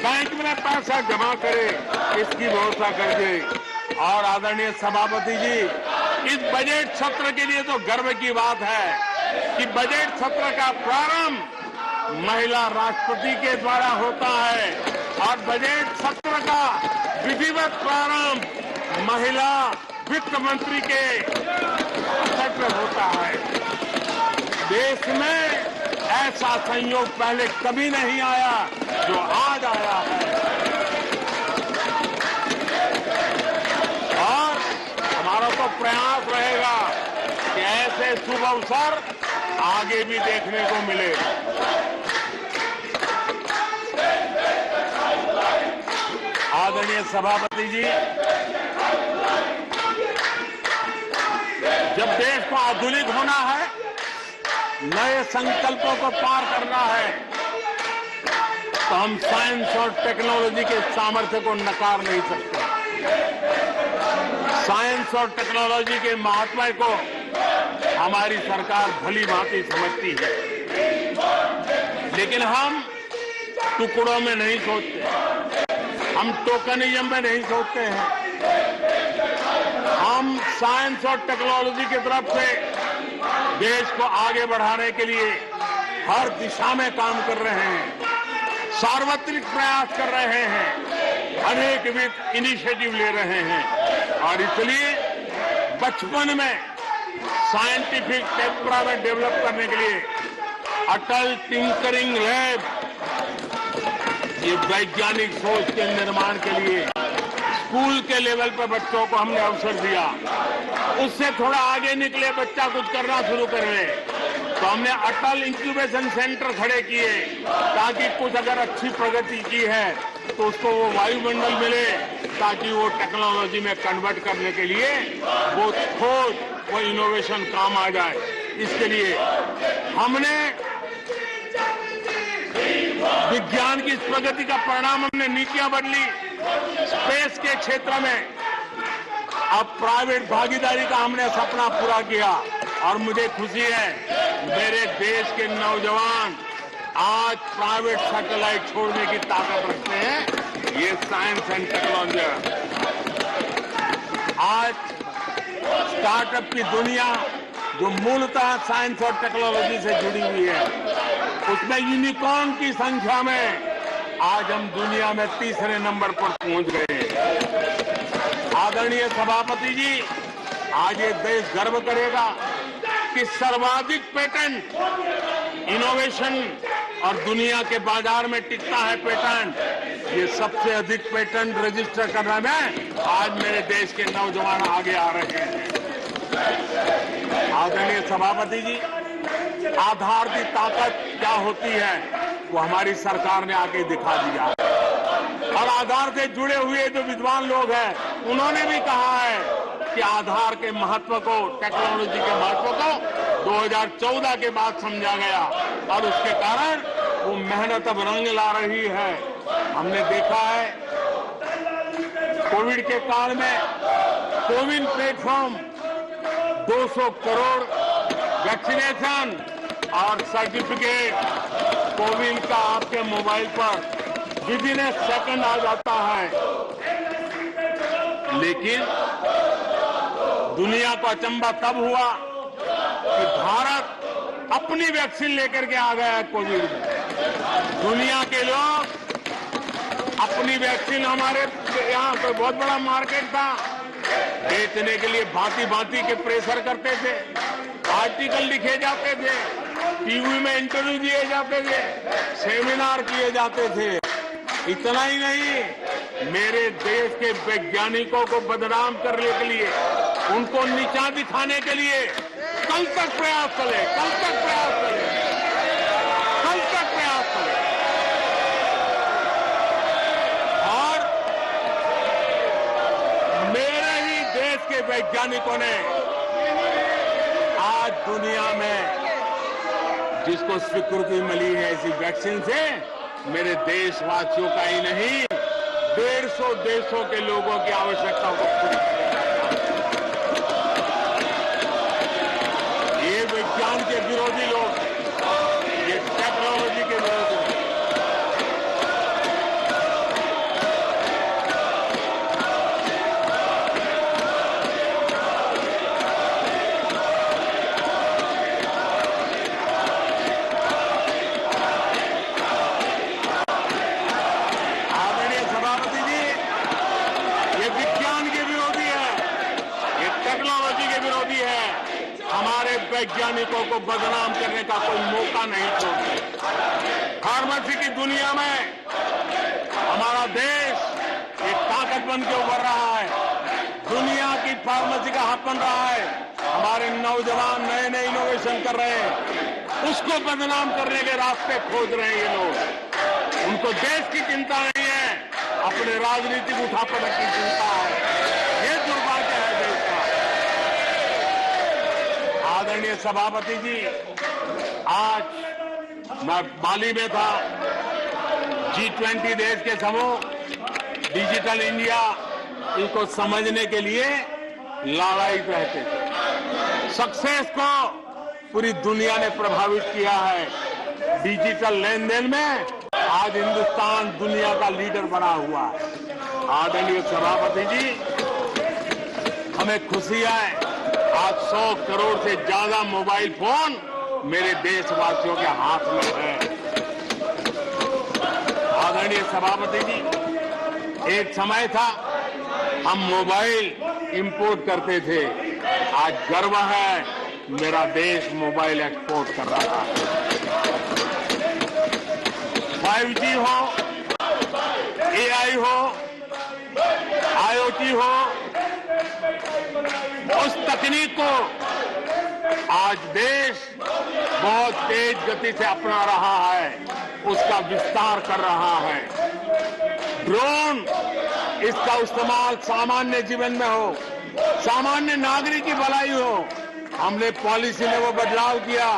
Bank में पैसा जमा करे, इसकी व्यवस्था कर दे। और आदरणीय सभापति जी, इस बजट सत्र के लिए तो गर्व की बात है कि बजट सत्र का प्रारंभ महिला राष्ट्रपति के द्वारा होता है और बजट सत्र का विधिवत प्रारंभ महिला वित्त मंत्री के बजट में होता है। देश में ऐसा संयोग पहले कभी नहीं आया जो आज आया है और हमारा तो प्रयास रहेगा कि ऐसे शुभ अवसर आगे भी देखने को मिले। आदरणीय सभापति जी, जब देश को आधुनिक होना है, नए संकल्पों को पार करना है, तो हम साइंस और टेक्नोलॉजी के सामर्थ्य को नकार नहीं सकते। साइंस और टेक्नोलॉजी के महत्व को हमारी सरकार भली भांति समझती है, लेकिन हम टुकड़ों में नहीं सोचते, हम टोकनिज्म में नहीं सोचते हैं। हम साइंस और टेक्नोलॉजी की तरफ से देश को आगे बढ़ाने के लिए हर दिशा में काम कर रहे हैं, सार्वत्रिक प्रयास कर रहे हैं, अनेक इनिशिएटिव ले रहे हैं और इसलिए बचपन में साइंटिफिक टेम्परामेंट डेवलप करने के लिए अटल टिंकरिंग लैब, ये वैज्ञानिक सोच के निर्माण के लिए स्कूल के लेवल पर बच्चों को हमने अवसर दिया। उससे थोड़ा आगे निकले, बच्चा कुछ करना शुरू कर ले, तो हमने अटल इंक्यूबेशन सेंटर खड़े किए ताकि कुछ अगर अच्छी प्रगति की है तो उसको वो वायुमंडल मिले, ताकि वो टेक्नोलॉजी में कन्वर्ट करने के लिए वो खोज, वो इनोवेशन काम आ जाए। इसके लिए हमने विज्ञान की इस प्रगति का परिणाम, हमने नीतियां बदली। स्पेस के क्षेत्र में अब प्राइवेट भागीदारी का हमने सपना पूरा किया और मुझे खुशी है मेरे देश के नौजवान आज प्राइवेट सैटेलाइट छोड़ने की ताकत रखते हैं। ये साइंस एंड टेक्नोलॉजी। आज स्टार्टअप की दुनिया जो मूलतः साइंस और टेक्नोलॉजी से जुड़ी हुई है, उसमें यूनिकॉर्न की संख्या में आज हम दुनिया में तीसरे नंबर पर पहुंच गए हैं। आदरणीय सभापति जी, आज ये देश गर्व करेगा कि सर्वाधिक पेटेंट इनोवेशन और दुनिया के बाजार में टिकता है पेटेंट, ये सबसे अधिक पेटेंट रजिस्टर करने में आज मेरे देश के नौजवान आगे आ रहे हैं। आदरणीय सभापति जी, आधार की ताकत क्या होती है वो हमारी सरकार ने आगे दिखा दिया और आधार से जुड़े हुए जो विद्वान लोग हैं उन्होंने भी कहा है कि आधार के महत्व को, टेक्नोलॉजी के महत्व को 2014 के बाद समझा गया और उसके कारण वो मेहनत अब रंग ला रही है। हमने देखा है कोविड के काल में कोविन प्लेटफॉर्म 200 करोड़ वैक्सीनेशन और सर्टिफिकेट कोविन का आपके मोबाइल पर विदिन ए सेकंड आ जाता है। लेकिन दुनिया को अचंभा तब हुआ कि भारत अपनी वैक्सीन लेकर के आ गया है कोविड में। दुनिया के लोग अपनी वैक्सीन, हमारे यहाँ तो बहुत बड़ा मार्केट था, बेचने के लिए भांति भांति के प्रेशर करते थे, आर्टिकल लिखे जाते थे, टीवी में इंटरव्यू दिए जाते थे, सेमिनार किए जाते थे। इतना ही नहीं, मेरे देश के वैज्ञानिकों को बदनाम करने के लिए, उनको नीचा दिखाने के लिए कल तक प्रयास चले, कल तक प्रयास चले, कल तक प्रयास चले। और मेरे ही देश के वैज्ञानिकों ने आज दुनिया में जिसको स्वीकृति मिली है इसी वैक्सीन से, मेरे देशवासियों का ही नहीं 150 देशों के लोगों की आवश्यकता को पूरी किया जाएगा। ये विज्ञान के विरोधी लोग, ये टेक्नोलॉजी के विरोधी लोग, वैज्ञानिकों को बदनाम करने का कोई मौका नहीं छोड़ते। फार्मेसी की दुनिया में हमारा देश एक ताकत बन के उभर रहा है। दुनिया की फार्मेसी का हब बन रहा है। हमारे नौजवान नए नए इनोवेशन कर रहे हैं, उसको बदनाम करने के रास्ते खोज रहे हैं ये लोग। उनको देश की चिंता नहीं है, अपने राजनीतिक उठापटक की चिंता है। ये दुर्भाग्य है देश का। आदरणीय सभापति जी, आज मैं बाली में था। G20 देश के समूह डिजिटल इंडिया इसको समझने के लिए लालायित रहते थे। सक्सेस को पूरी दुनिया ने प्रभावित किया है। डिजिटल लेन देन में आज हिंदुस्तान दुनिया का लीडर बना हुआ है। आदरणीय सभापति जी, हमें खुशी है आज 100 करोड़ से ज्यादा मोबाइल फोन मेरे देशवासियों के हाथ में है। आदरणीय सभापति जी, एक समय था हम मोबाइल इंपोर्ट करते थे। आज गर्व है मेरा देश मोबाइल एक्सपोर्ट कर रहा है। 5G हो, AI हो, IoT हो, उस तकनीक को आज देश बहुत तेज गति से अपना रहा है, उसका विस्तार कर रहा है। ड्रोन, इसका इस्तेमाल सामान्य जीवन में हो, सामान्य नागरिक की भलाई हो। हमने पॉलिसी में वो बदलाव किया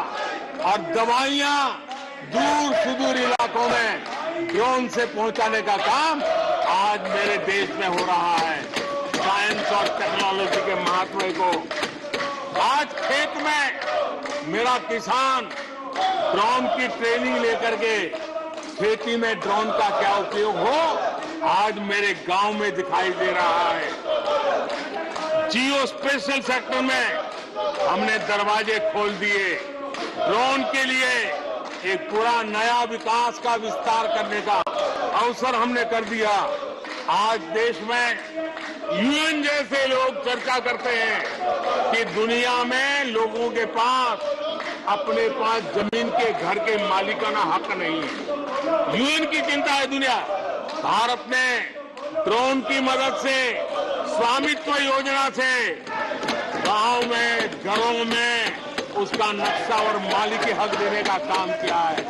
और दवाइयां दूर सुदूर इलाकों में ड्रोन से पहुंचाने का काम आज मेरे देश में हो रहा है। साइंस और टेक्नोलॉजी के महत्व को आज खेत में मेरा किसान ड्रोन की ट्रेनिंग लेकर के खेती में ड्रोन का क्या उपयोग हो, आज मेरे गांव में दिखाई दे रहा है। जियो स्पेशल सेक्टर में हमने दरवाजे खोल दिए। ड्रोन के लिए एक पूरा नया विकास का विस्तार करने का अवसर हमने कर दिया। आज देश में यूएन जैसे लोग चर्चा करते हैं कि दुनिया में लोगों के पास अपने पास जमीन के घर के मालिकाना हक नहीं है। यूएन की चिंता है दुनिया। भारत ने ड्रोन की मदद से, स्वामित्व योजना से गांव में, घरों में उसका नक्शा और मालिकी हक देने का काम किया है।